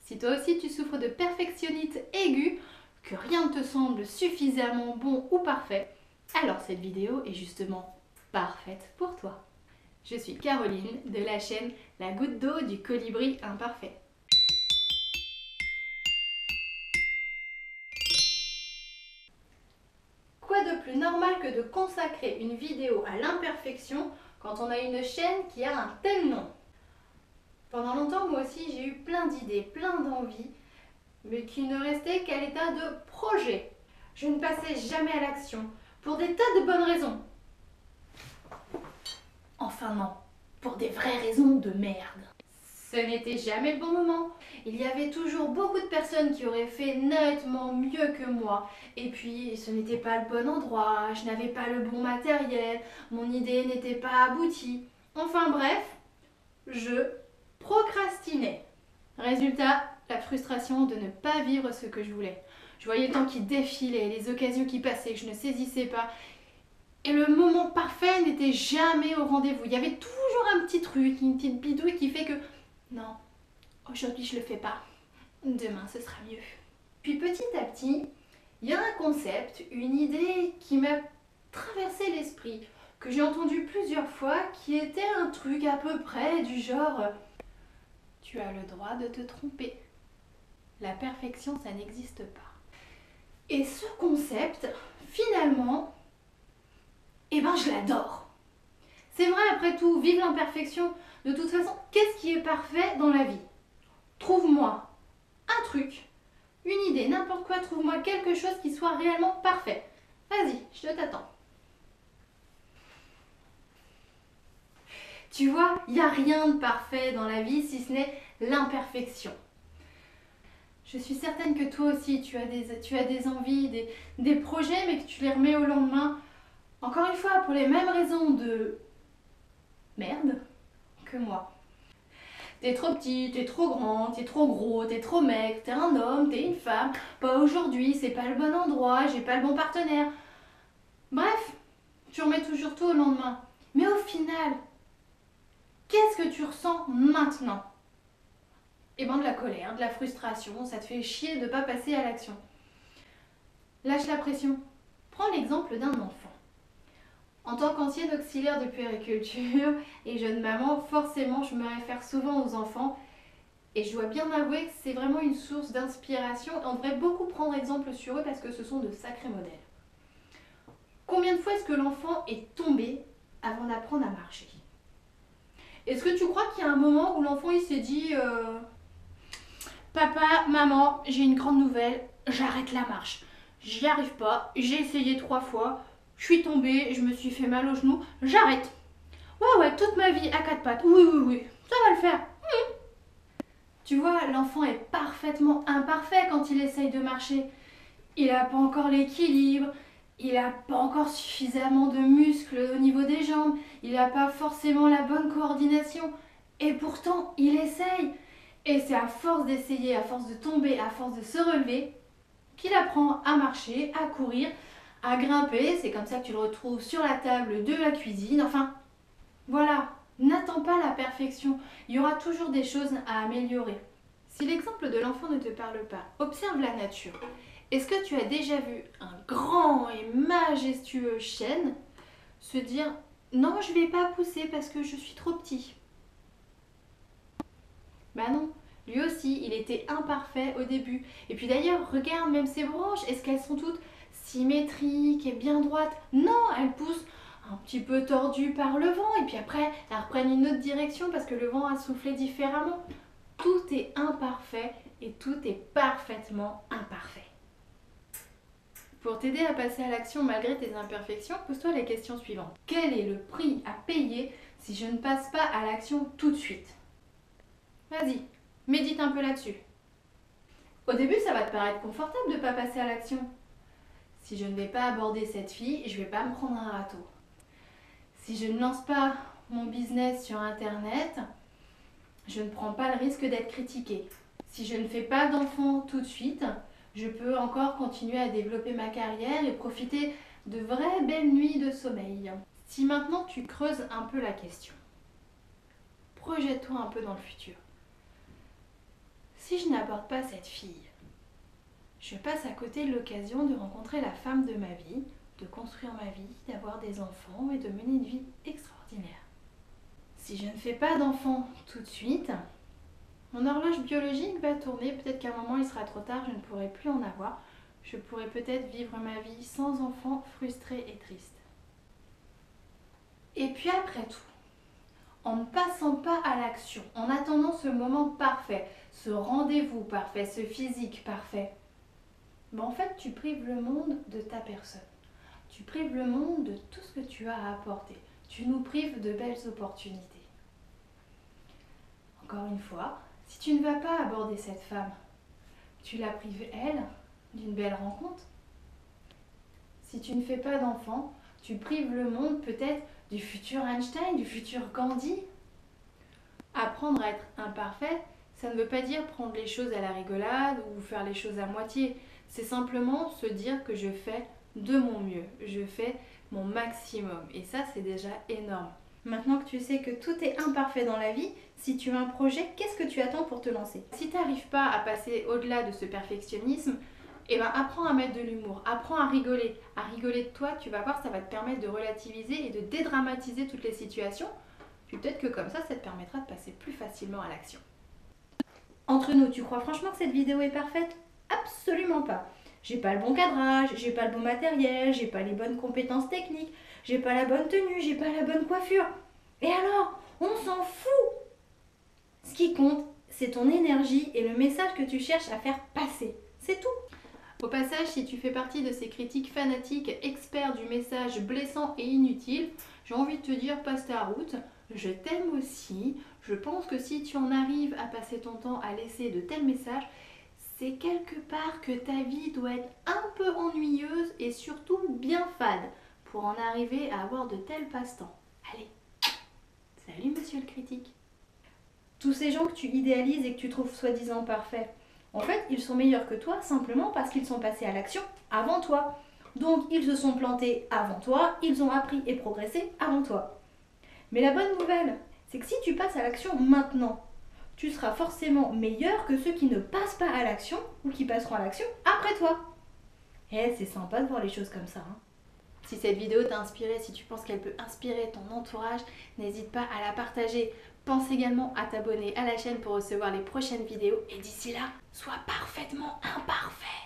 Si toi aussi tu souffres de perfectionnite aiguë, que rien ne te semble suffisamment bon ou parfait, alors cette vidéo est justement parfaite pour toi. Je suis Caroline de la chaîne La Goutte d'eau du colibri imparfait. Quoi de plus normal que de consacrer une vidéo à l'imperfection quand on a une chaîne qui a un tel nom? Pendant longtemps, moi aussi, j'ai eu plein d'idées, plein d'envies, mais qui ne restaient qu'à l'état de projet. Je ne passais jamais à l'action, pour des tas de bonnes raisons. Enfin non, pour des vraies raisons de merde. Ce n'était jamais le bon moment. Il y avait toujours beaucoup de personnes qui auraient fait nettement mieux que moi. Et puis, ce n'était pas le bon endroit, je n'avais pas le bon matériel, mon idée n'était pas aboutie. Enfin bref, je procrastinais. Résultat, la frustration de ne pas vivre ce que je voulais. Je voyais le temps qui défilait, les occasions qui passaient, que je ne saisissais pas. Et le moment parfait n'était jamais au rendez-vous. Il y avait toujours un petit truc, une petite bidouille qui fait que non, aujourd'hui je le fais pas. Demain ce sera mieux. Puis petit à petit, il y a un concept, une idée qui m'a traversé l'esprit, que j'ai entendu plusieurs fois, qui était un truc à peu près du genre tu as le droit de te tromper. La perfection, ça n'existe pas. Et ce concept, finalement, eh ben je l'adore. C'est vrai, après tout, vive l'imperfection. De toute façon, qu'est-ce qui est parfait dans la vie? Trouve-moi un truc, une idée, n'importe quoi, trouve-moi quelque chose qui soit réellement parfait. Vas-y, je t'attends. Tu vois, il n'y a rien de parfait dans la vie si ce n'est l'imperfection. Je suis certaine que toi aussi, tu as des envies, des projets, mais que tu les remets au lendemain. Encore une fois, pour les mêmes raisons de merde que moi. T'es trop petit, t'es trop grand, t'es trop gros, t'es trop mec, t'es un homme, t'es une femme. Pas aujourd'hui, c'est pas le bon endroit, j'ai pas le bon partenaire. Bref, tu remets toujours tout au lendemain. Mais au final, qu'est-ce que tu ressens maintenant? Eh ben de la colère, de la frustration, ça te fait chier de ne pas passer à l'action. Lâche la pression. Prends l'exemple d'un enfant. En tant qu'ancienne auxiliaire de puériculture et jeune maman, forcément je me réfère souvent aux enfants et je dois bien avouer que c'est vraiment une source d'inspiration et on devrait beaucoup prendre exemple sur eux parce que ce sont de sacrés modèles. Combien de fois est-ce que l'enfant est tombé avant d'apprendre à marcher? Est-ce que tu crois qu'il y a un moment où l'enfant il s'est dit papa, maman, j'ai une grande nouvelle, j'arrête la marche. J'y arrive pas, j'ai essayé 3 fois, je suis tombée, je me suis fait mal au genou, j'arrête. Ouais, toute ma vie à 4 pattes, oui, ça va le faire. Tu vois, l'enfant est parfaitement imparfait quand il essaye de marcher. Il n'a pas encore l'équilibre, il n'a pas encore suffisamment de muscles au niveau des jambes, il n'a pas forcément la bonne coordination. Et pourtant, il essaye. Et c'est à force d'essayer, à force de tomber, à force de se relever, qu'il apprend à marcher, à courir, à grimper. C'est comme ça que tu le retrouves sur la table de la cuisine. Enfin, voilà, n'attends pas la perfection. Il y aura toujours des choses à améliorer. Si l'exemple de l'enfant ne te parle pas, observe la nature. Est-ce que tu as déjà vu un grand et majestueux chêne se dire « Non, je ne vais pas pousser parce que je suis trop petit ». Bah non, lui aussi, il était imparfait au début. Et puis d'ailleurs, regarde même ses branches, est-ce qu'elles sont toutes symétriques et bien droites? Non, elles poussent un petit peu tordues par le vent et puis après, elles reprennent une autre direction parce que le vent a soufflé différemment. Tout est imparfait et tout est parfaitement imparfait. Pour t'aider à passer à l'action malgré tes imperfections, pose-toi les questions suivantes. Quel est le prix à payer si je ne passe pas à l'action tout de suite? Vas-y, médite un peu là-dessus. Au début, ça va te paraître confortable de ne pas passer à l'action. Si je ne vais pas aborder cette fille, je ne vais pas me prendre un râteau. Si je ne lance pas mon business sur Internet, je ne prends pas le risque d'être critiquée. Si je ne fais pas d'enfant tout de suite, je peux encore continuer à développer ma carrière et profiter de vraies belles nuits de sommeil. Si maintenant tu creuses un peu la question, projette-toi un peu dans le futur. Si je n'aborde pas cette fille, je passe à côté de l'occasion de rencontrer la femme de ma vie, de construire ma vie, d'avoir des enfants et de mener une vie extraordinaire. Si je ne fais pas d'enfants tout de suite, mon horloge biologique va tourner, peut-être qu'à un moment il sera trop tard, je ne pourrai plus en avoir. Je pourrais peut-être vivre ma vie sans enfants, frustrée et triste. Et puis après tout, en ne passant pas à l'action, en attendant ce moment parfait, ce rendez-vous parfait, ce physique parfait, en fait tu prives le monde de ta personne. Tu prives le monde de tout ce que tu as à apporter. Tu nous prives de belles opportunités. Encore une fois, si tu ne vas pas aborder cette femme, tu la prives, elle, d'une belle rencontre. Si tu ne fais pas d'enfant, tu prives le monde peut-être du futur Einstein, du futur Gandhi. Apprendre à être imparfait, ça ne veut pas dire prendre les choses à la rigolade ou faire les choses à moitié. C'est simplement se dire que je fais de mon mieux, je fais mon maximum. Et ça, c'est déjà énorme. Maintenant que tu sais que tout est imparfait dans la vie, si tu as un projet, qu'est-ce que tu attends pour te lancer? Si tu n'arrives pas à passer au-delà de ce perfectionnisme, apprends à mettre de l'humour, apprends à rigoler de toi, tu vas voir, ça va te permettre de relativiser et de dédramatiser toutes les situations. Puis peut-être que comme ça te permettra de passer plus facilement à l'action. Entre nous, tu crois franchement que cette vidéo est parfaite? Absolument pas. J'ai pas le bon cadrage, j'ai pas le bon matériel, j'ai pas les bonnes compétences techniques, j'ai pas la bonne tenue, j'ai pas la bonne coiffure. Et alors, on s'en fout. Ce qui compte, c'est ton énergie et le message que tu cherches à faire passer. C'est tout. Au passage, si tu fais partie de ces critiques fanatiques, experts du message blessant et inutile, j'ai envie de te dire, passe ta route. Je t'aime aussi. Je pense que si tu en arrives à passer ton temps à laisser de tels messages, c'est quelque part que ta vie doit être un peu ennuyeuse et surtout bien fade pour en arriver à avoir de tels passe-temps. Allez, salut monsieur le critique. Tous ces gens que tu idéalises et que tu trouves soi-disant parfaits, en fait, ils sont meilleurs que toi simplement parce qu'ils sont passés à l'action avant toi. Donc, ils se sont plantés avant toi, ils ont appris et progressé avant toi. Mais la bonne nouvelle, c'est que si tu passes à l'action maintenant, tu seras forcément meilleur que ceux qui ne passent pas à l'action ou qui passeront à l'action après toi. Et c'est sympa de voir les choses comme ça. Si cette vidéo t'a inspiré, si tu penses qu'elle peut inspirer ton entourage, n'hésite pas à la partager. Pense également à t'abonner à la chaîne pour recevoir les prochaines vidéos. Et d'ici là, sois parfaitement imparfait.